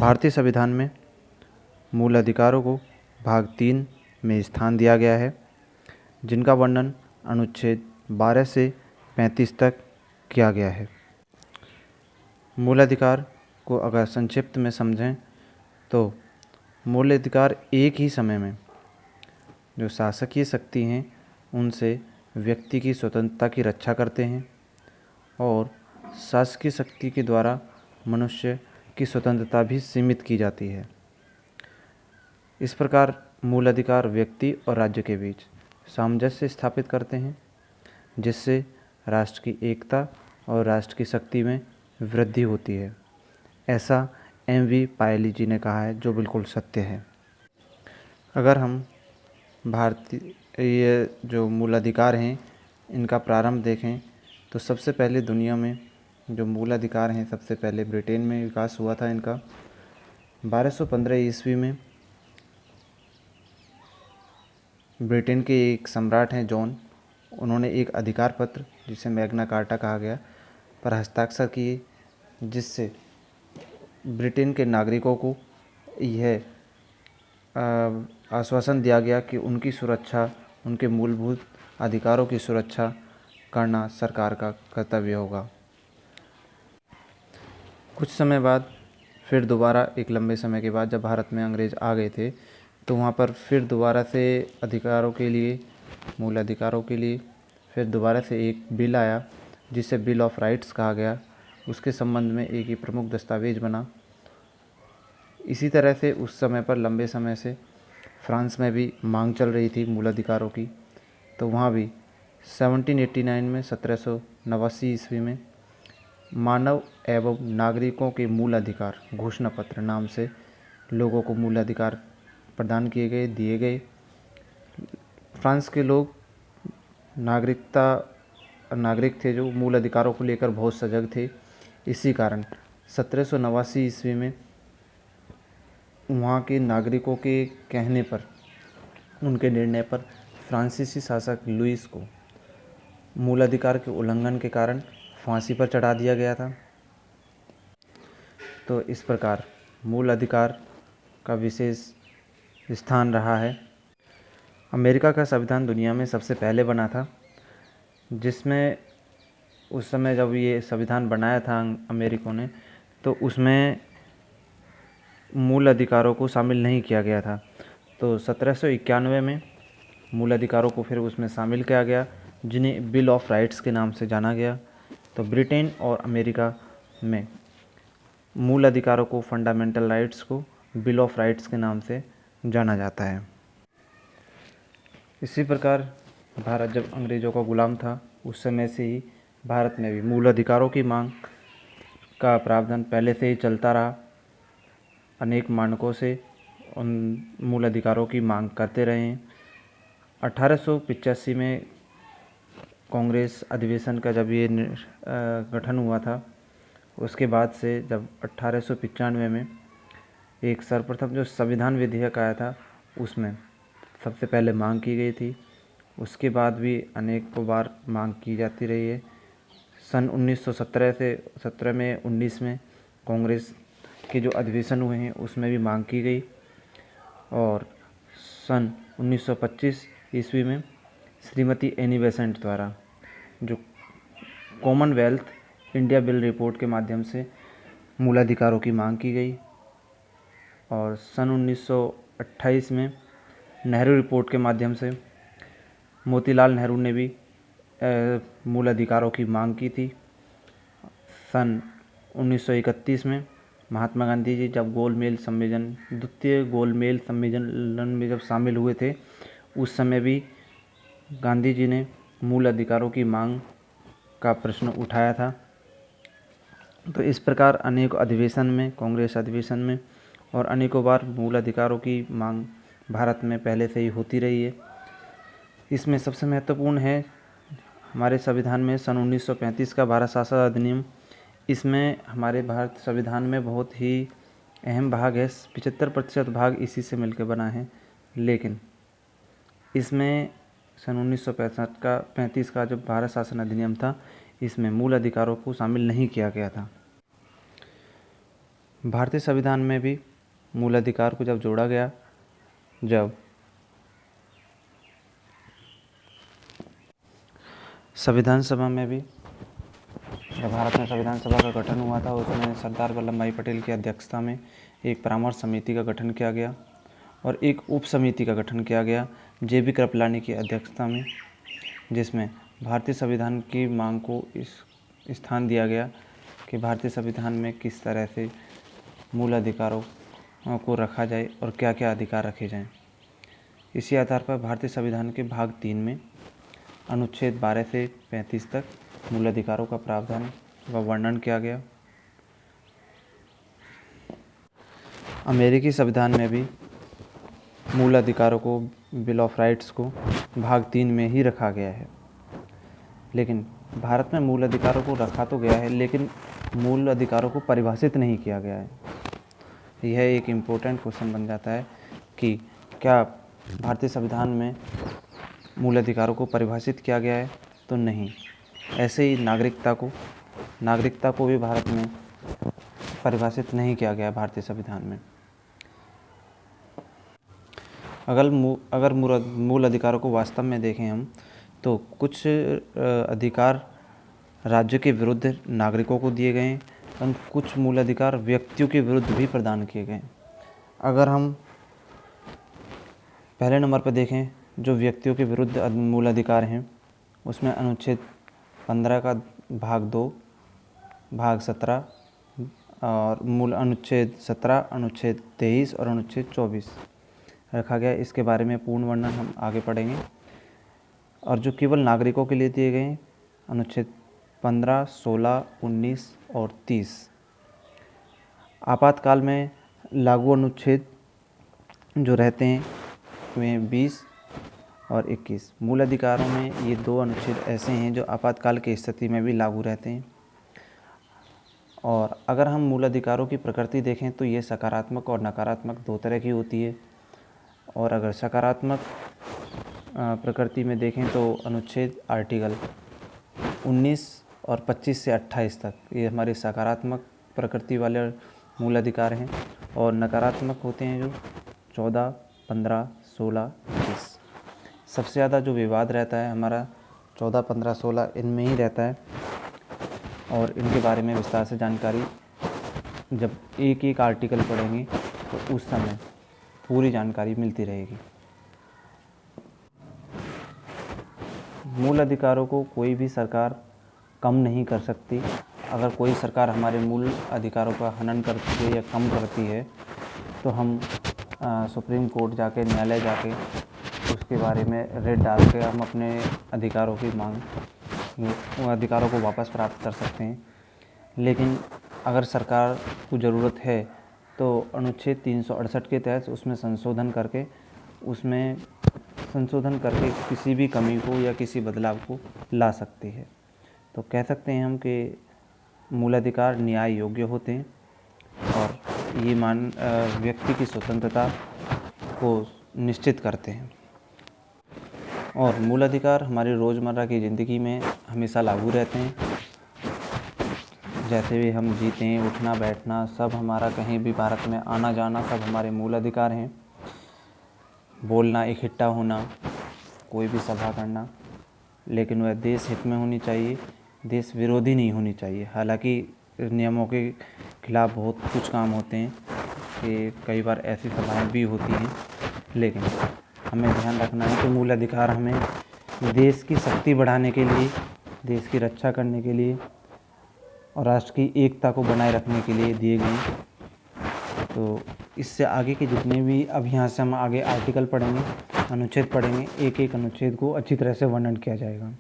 भारतीय संविधान में मूल अधिकारों को भाग 3 में स्थान दिया गया है, जिनका वर्णन अनुच्छेद 12 से 35 तक किया गया है। मूल अधिकार को अगर संक्षिप्त में समझें तो मूल अधिकार एक ही समय में जो शासकीय शक्ति हैं उनसे व्यक्ति की स्वतंत्रता की रक्षा करते हैं और शासकीय शक्ति के द्वारा मनुष्य की स्वतंत्रता भी सीमित की जाती है। इस प्रकार मूल अधिकार व्यक्ति और राज्य के बीच सामंजस्य स्थापित करते हैं, जिससे राष्ट्र की एकता और राष्ट्र की शक्ति में वृद्धि होती है। ऐसा एम.वी. पायली जी ने कहा है, जो बिल्कुल सत्य है। अगर हम भारतीय जो मूल अधिकार हैं इनका प्रारंभ देखें तो सबसे पहले दुनिया में जो मूल अधिकार हैं सबसे पहले ब्रिटेन में विकास हुआ था इनका। 1215 ईस्वी में ब्रिटेन के एक सम्राट हैं जॉन, उन्होंने एक अधिकार पत्र जिसे मैग्ना कार्टा कहा गया पर हस्ताक्षर किए, जिससे ब्रिटेन के नागरिकों को यह आश्वासन दिया गया कि उनकी सुरक्षा, उनके मूलभूत अधिकारों की सुरक्षा करना सरकार का कर्तव्य होगा। कुछ समय बाद फिर दोबारा एक लंबे समय के बाद जब भारत में अंग्रेज़ आ गए थे तो वहाँ पर फिर दोबारा से अधिकारों के लिए, मूल अधिकारों के लिए फिर दोबारा से एक बिल आया जिसे बिल ऑफ राइट्स कहा गया। उसके संबंध में एक ही प्रमुख दस्तावेज बना। इसी तरह से उस समय पर लंबे समय से फ्रांस में भी मांग चल रही थी मूल अधिकारों की, तो वहाँ भी 1789 में 1789 ईस्वी में मानव एवं नागरिकों के मूल अधिकार घोषणा पत्र नाम से लोगों को मूल अधिकार प्रदान किए गए, दिए गए। फ्रांस के लोग नागरिक थे जो मूल अधिकारों को लेकर बहुत सजग थे। इसी कारण 1789 ईस्वी में वहाँ के नागरिकों के कहने पर, उनके निर्णय पर फ्रांसीसी शासक लुईस को मूल अधिकार के उल्लंघन के कारण फांसी पर चढ़ा दिया गया था। तो इस प्रकार मूल अधिकार का विशेष स्थान रहा है। अमेरिका का संविधान दुनिया में सबसे पहले बना था, जिसमें उस समय जब ये संविधान बनाया था अमेरिकों ने, तो उसमें मूल अधिकारों को शामिल नहीं किया गया था। तो 1791 में मूल अधिकारों को फिर उसमें शामिल किया गया, जिन्हें बिल ऑफ राइट्स के नाम से जाना गया। तो ब्रिटेन और अमेरिका में मूल अधिकारों को, फंडामेंटल राइट्स को बिल ऑफ राइट्स के नाम से जाना जाता है। इसी प्रकार भारत जब अंग्रेज़ों का गुलाम था उस समय से ही भारत में भी मूल अधिकारों की मांग का प्रावधान पहले से ही चलता रहा। अनेक मानकों से उन मूल अधिकारों की मांग करते रहे हैं। 1885 में कांग्रेस अधिवेशन का जब ये गठन हुआ था, उसके बाद से जब 1895 में एक सर्वप्रथम जो संविधान विधेयक आया था उसमें सबसे पहले मांग की गई थी। उसके बाद भी अनेकों बार मांग की जाती रही है। सन 1917 से 19 में कांग्रेस के जो अधिवेशन हुए हैं उसमें भी मांग की गई और सन 1925 ईस्वी में श्रीमती एनी बेसेंट द्वारा जो कॉमनवेल्थ इंडिया बिल रिपोर्ट के माध्यम से मूल अधिकारों की मांग की गई और सन 1928 में नेहरू रिपोर्ट के माध्यम से मोतीलाल नेहरू ने भी मूल अधिकारों की मांग की थी। सन 1931 में महात्मा गांधी जी जब द्वितीय गोलमेज सम्मेलन में जब शामिल हुए थे, उस समय भी गांधी जी ने मूल अधिकारों की मांग का प्रश्न उठाया था। तो इस प्रकार अनेक अधिवेशन में, कांग्रेस अधिवेशन में और अनेकों बार मूल अधिकारों की मांग भारत में पहले से ही होती रही है। इसमें सबसे महत्वपूर्ण है हमारे संविधान में सन 1935 का भारत शासन अधिनियम। इसमें हमारे भारत संविधान में बहुत ही अहम भाग है, 75% भाग इसी से मिलकर बना है। लेकिन इसमें सन 1935 का जो भारत शासन अधिनियम था, इसमें मूल अधिकारों को शामिल नहीं किया गया था। भारतीय संविधान में भी मूल अधिकार को जब जोड़ा गया, जब संविधान सभा में भी, जब भारत में संविधान सभा का गठन हुआ था, उसमें सरदार वल्लभ भाई पटेल की अध्यक्षता में एक परामर्श समिति का गठन किया गया और एक उप समिति का गठन किया गया JB कृपलानी की अध्यक्षता में, जिसमें भारतीय संविधान की मांग को इस स्थान दिया गया कि भारतीय संविधान में किस तरह से मूल अधिकारों को रखा जाए और क्या क्या अधिकार रखे जाएं। इसी आधार पर भारतीय संविधान के भाग 3 में अनुच्छेद 12 से 35 तक मूल अधिकारों का प्रावधान व वर्णन किया गया। अमेरिकी संविधान में भी मूल अधिकारों को, बिल ऑफ राइट्स को भाग 3 में ही रखा गया है। लेकिन भारत में मूल अधिकारों को रखा तो गया है, लेकिन मूल अधिकारों को परिभाषित नहीं किया गया है। यह एक इम्पोर्टेंट क्वेश्चन बन जाता है कि क्या भारतीय संविधान में मूल अधिकारों को परिभाषित किया गया है? तो नहीं। ऐसे ही नागरिकता को भी भारत में परिभाषित नहीं किया गया है भारतीय संविधान में। अगर मूल अधिकारों को वास्तव में देखें हम, तो कुछ अधिकार राज्य के विरुद्ध नागरिकों को दिए गए हैं और कुछ मूल अधिकार व्यक्तियों के विरुद्ध भी प्रदान किए गए हैं। अगर हम पहले नंबर पर देखें, जो व्यक्तियों के विरुद्ध मूल अधिकार हैं, उसमें अनुच्छेद 15 का भाग 2, भाग 17 और अनुच्छेद 17, अनुच्छेद 23 और अनुच्छेद 24 रखा गया। इसके बारे में पूर्ण वर्णन हम आगे पढ़ेंगे। और जो केवल नागरिकों के लिए दिए गए हैं, अनुच्छेद 15, 16, 19 और 30। आपातकाल में लागू अनुच्छेद जो रहते हैं वे 20 और 21। मूल अधिकारों में ये 2 अनुच्छेद ऐसे हैं जो आपातकाल की स्थिति में भी लागू रहते हैं। और अगर हम मूल अधिकारों की प्रकृति देखें तो ये सकारात्मक और नकारात्मक 2 तरह की होती है। और अगर सकारात्मक प्रकृति में देखें तो अनुच्छेद आर्टिकल 19 और 25 से 28 तक ये हमारे सकारात्मक प्रकृति वाले मूल अधिकार हैं, और नकारात्मक होते हैं जो 14, 15, 16, 21। सबसे ज़्यादा जो विवाद रहता है हमारा 14, 15, 16 इनमें ही रहता है, और इनके बारे में विस्तार से जानकारी जब एक एक आर्टिकल पढ़ेंगे तो उस समय पूरी जानकारी मिलती रहेगी। मूल अधिकारों को कोई भी सरकार कम नहीं कर सकती। अगर कोई सरकार हमारे मूल अधिकारों का हनन करती है या कम करती है तो हम सुप्रीम कोर्ट जाके, न्यायालय जाके उसके बारे में रेट डाल के हम अपने अधिकारों की मांग, अधिकारों को वापस प्राप्त कर सकते हैं। लेकिन अगर सरकार को ज़रूरत है तो अनुच्छेद 368 के तहत उसमें संशोधन करके किसी भी कमी को या किसी बदलाव को ला सकती है। तो कह सकते हैं हम कि मूल अधिकार न्याय योग्य होते हैं और ये व्यक्ति की स्वतंत्रता को निश्चित करते हैं। और मूल अधिकार हमारी रोज़मर्रा की ज़िंदगी में हमेशा लागू रहते हैं। जैसे भी हम जीते हैं, उठना बैठना सब हमारा, कहीं भी भारत में आना जाना सब हमारे मूल अधिकार हैं। बोलना, इकट्ठा होना, कोई भी सभा करना, लेकिन वह देश हित में होनी चाहिए, देश विरोधी नहीं होनी चाहिए। हालांकि नियमों के खिलाफ बहुत कुछ काम होते हैं कि कई बार ऐसी सभाएं भी होती हैं, लेकिन हमें ध्यान रखना है कि मूल अधिकार हमें देश की शक्ति बढ़ाने के लिए, देश की रक्षा करने के लिए और राष्ट्र की एकता को बनाए रखने के लिए दिए गए हैं। तो इससे आगे के जितने भी, अब यहाँ से हम आगे आर्टिकल पढ़ेंगे, अनुच्छेद पढ़ेंगे, एक एक अनुच्छेद को अच्छी तरह से वर्णन किया जाएगा।